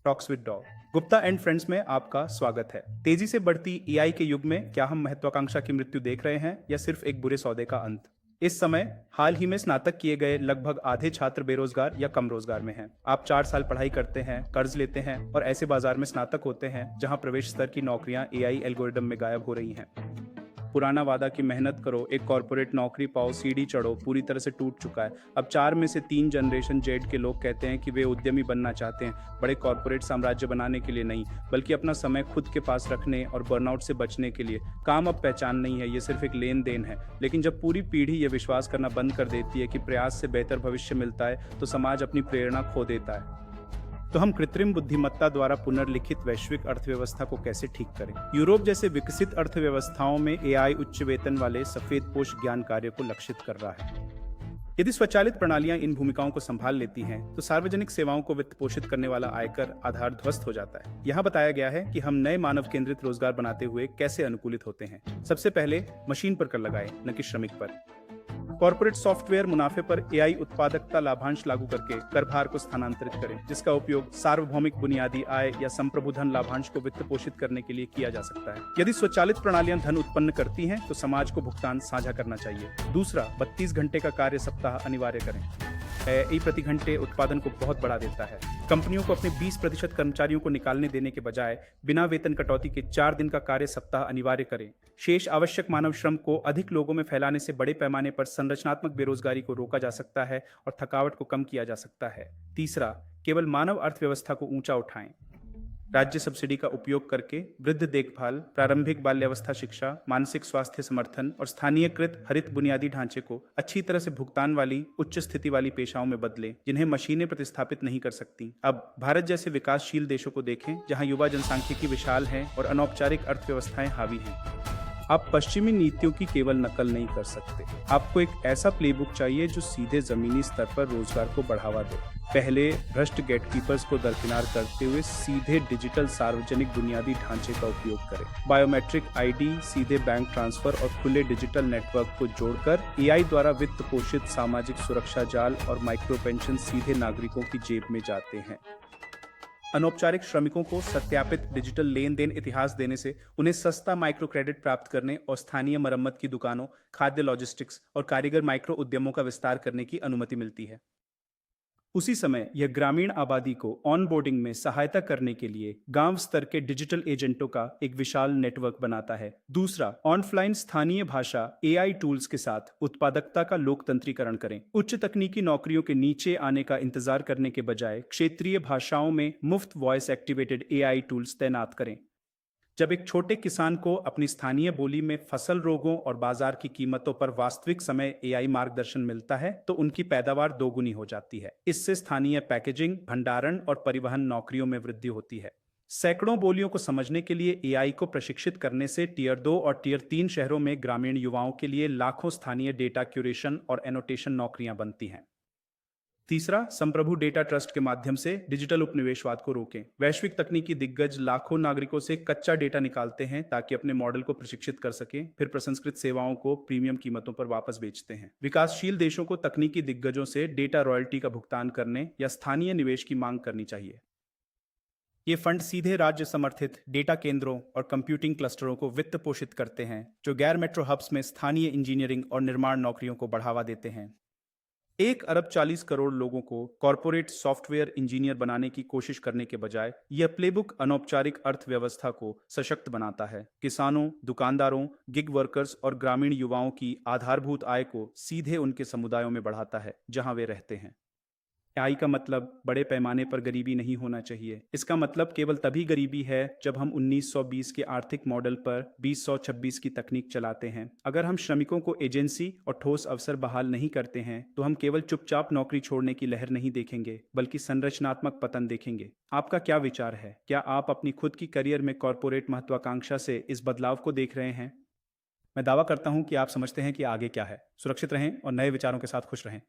Talks with dog. Gupta and friends में आपका स्वागत है। तेजी से बढ़ती एआई के युग में क्या हम महत्वाकांक्षा की मृत्यु देख रहे हैं या सिर्फ एक बुरे सौदे का अंत? इस समय हाल ही में स्नातक किए गए लगभग आधे छात्र बेरोजगार या कम रोजगार में हैं। आप 4 साल पढ़ाई करते हैं, कर्ज लेते हैं और ऐसे बाजार में स्नातक होते हैं जहां प्रवेश स्तर की नौकरियां एआई एल्गोरिदम में गायब हो रही हैं। पुराना वादा कि मेहनत करो, एक कॉर्पोरेट नौकरी पाओ, सीढ़ी चढ़ो, पूरी तरह से टूट चुका है। अब 4 में से 3 जनरेशन जेड के लोग कहते हैं कि वे उद्यमी बनना चाहते हैं, बड़े कॉर्पोरेट साम्राज्य बनाने के लिए नहीं, बल्कि अपना समय खुद के पास रखने और बर्नआउट से बचने के लिए। काम अब पहचान नहीं है, ये सिर्फ एक लेन देन है। लेकिन जब पूरी पीढ़ी ये विश्वास करना बंद कर देती है कि प्रयास से बेहतर भविष्य मिलता है, तो समाज अपनी प्रेरणा खो देता है। तो हम कृत्रिम बुद्धिमत्ता द्वारा पुनर्लिखित वैश्विक अर्थव्यवस्था को कैसे ठीक करें? यूरोप जैसे विकसित अर्थव्यवस्थाओं में एआई उच्च वेतन वाले सफेद पोश ज्ञान कार्य को लक्षित कर रहा है। यदि स्वचालित प्रणालियां इन भूमिकाओं को संभाल लेती हैं, तो सार्वजनिक सेवाओं को वित्त पोषित करने वाला आयकर आधार ध्वस्त हो जाता है। यहाँ बताया गया है कि हम नए मानव केंद्रित रोजगार बनाते हुए कैसे अनुकूलित होते हैं। सबसे पहले मशीन पर कर लगाएं, न कि श्रमिक पर। कॉर्पोरेट सॉफ्टवेयर मुनाफे पर एआई उत्पादकता लाभांश लागू करके कर भार को स्थानांतरित करें, जिसका उपयोग सार्वभौमिक बुनियादी आय या संप्रभुधन लाभांश को वित्त पोषित करने के लिए किया जा सकता है। यदि स्वचालित प्रणालियां धन उत्पन्न करती हैं, तो समाज को भुगतान साझा करना चाहिए। दूसरा, 32 घंटे का कार्य सप्ताह अनिवार्य करें। एआई प्रति घंटे उत्पादन को बहुत बढ़ा देता है। कंपनियों को अपने 20% कर्मचारियों को निकालने देने के बजाय बिना वेतन कटौती के 4 दिन का कार्य सप्ताह अनिवार्य करें। शेष आवश्यक मानव श्रम को अधिक लोगों में फैलाने से बड़े पैमाने पर संरचनात्मक बेरोजगारी को रोका जा सकता है और थकावट को कम किया जा सकता है। तीसरा, केवल मानव अर्थव्यवस्था को ऊंचा उठाएं। राज्य सब्सिडी का उपयोग करके वृद्ध देखभाल, प्रारंभिक बाल्यावस्था शिक्षा, मानसिक स्वास्थ्य समर्थन और स्थानीयकृत हरित बुनियादी ढांचे को अच्छी तरह से भुगतान वाली उच्च स्थिति वाली पेशाओं में बदलें, जिन्हें मशीनें प्रतिस्थापित नहीं कर सकती। अब भारत जैसे विकासशील देशों को देखें, जहां युवा जनसांख्यिकी विशाल है और अनौपचारिक अर्थव्यवस्थाएं हावी हैं। आप पश्चिमी नीतियों की केवल नकल नहीं कर सकते। आपको एक ऐसा प्लेबुक चाहिए जो सीधे जमीनी स्तर पर रोजगार को बढ़ावा दे। पहले भ्रष्ट गेटकीपर्स को दरकिनार करते हुए सीधे डिजिटल सार्वजनिक बुनियादी ढांचे का उपयोग करें। बायोमेट्रिक आईडी, सीधे बैंक ट्रांसफर और खुले डिजिटल नेटवर्क को जोड़कर एआई द्वारा वित्त पोषित सामाजिक सुरक्षा जाल और माइक्रो पेंशन सीधे नागरिकों की जेब में जाते हैं। अनौपचारिक श्रमिकों को सत्यापित डिजिटल लेन देन इतिहास देने से उन्हें सस्ता माइक्रो क्रेडिट प्राप्त करने और स्थानीय मरम्मत की दुकानों, खाद्य लॉजिस्टिक्स और कारीगर माइक्रो उद्यमों का विस्तार करने की अनुमति मिलती है। उसी समय यह ग्रामीण आबादी को ऑनबोर्डिंग में सहायता करने के लिए गांव स्तर के डिजिटल एजेंटों का एक विशाल नेटवर्क बनाता है। दूसरा, ऑनलाइन स्थानीय भाषा एआई टूल्स के साथ उत्पादकता का लोकतंत्रीकरण करें। उच्च तकनीकी नौकरियों के नीचे आने का इंतजार करने के बजाय क्षेत्रीय भाषाओं में मुफ्त वॉइस एक्टिवेटेड एआई टूल्स तैनात करें। जब एक छोटे किसान को अपनी स्थानीय बोली में फसल रोगों और बाजार की कीमतों पर वास्तविक समय एआई मार्गदर्शन मिलता है, तो उनकी पैदावार दोगुनी हो जाती है। इससे स्थानीय पैकेजिंग, भंडारण और परिवहन नौकरियों में वृद्धि होती है। सैकड़ों बोलियों को समझने के लिए एआई को प्रशिक्षित करने से टियर 2 और टियर 3 शहरों में ग्रामीण युवाओं के लिए लाखों स्थानीय डेटा क्यूरेशन और एनोटेशन नौकरियां बनती हैं। तीसरा, संप्रभु डेटा ट्रस्ट के माध्यम से डिजिटल उपनिवेशवाद को रोकें। वैश्विक तकनीकी दिग्गज लाखों नागरिकों से कच्चा डेटा निकालते हैं ताकि अपने मॉडल को प्रशिक्षित कर सकें, फिर प्रसंस्कृत सेवाओं को प्रीमियम कीमतों पर वापस बेचते हैं। विकासशील देशों को तकनीकी दिग्गजों से डेटा रॉयल्टी का भुगतान करने या स्थानीय निवेश की मांग करनी चाहिए। ये फंड सीधे राज्य समर्थित डेटा केंद्रों और कंप्यूटिंग क्लस्टरों को वित्त पोषित करते हैं, जो गैर मेट्रो हब्स में स्थानीय इंजीनियरिंग और निर्माण नौकरियों को बढ़ावा देते हैं। 1 अरब 40 करोड़ लोगों को कॉर्पोरेट सॉफ्टवेयर इंजीनियर बनाने की कोशिश करने के बजाय यह प्लेबुक अनौपचारिक अर्थव्यवस्था को सशक्त बनाता है। किसानों, दुकानदारों, गिग वर्कर्स और ग्रामीण युवाओं की आधारभूत आय को सीधे उनके समुदायों में बढ़ाता है, जहां वे रहते हैं। एआई का मतलब बड़े पैमाने पर गरीबी नहीं होना चाहिए। इसका मतलब केवल तभी गरीबी है जब हम 1920 के आर्थिक मॉडल पर 2026 की तकनीक चलाते हैं। अगर हम श्रमिकों को एजेंसी और ठोस अवसर बहाल नहीं करते हैं, तो हम केवल चुपचाप नौकरी छोड़ने की लहर नहीं देखेंगे, बल्कि संरचनात्मक पतन देखेंगे। आपका क्या विचार है? क्या आप अपनी खुद की करियर में कॉर्पोरेट महत्वाकांक्षा से इस बदलाव को देख रहे हैं? मैं दावा करता हूं कि आप समझते हैं कि आगे क्या है। सुरक्षित रहें और नए विचारों के साथ खुश रहें।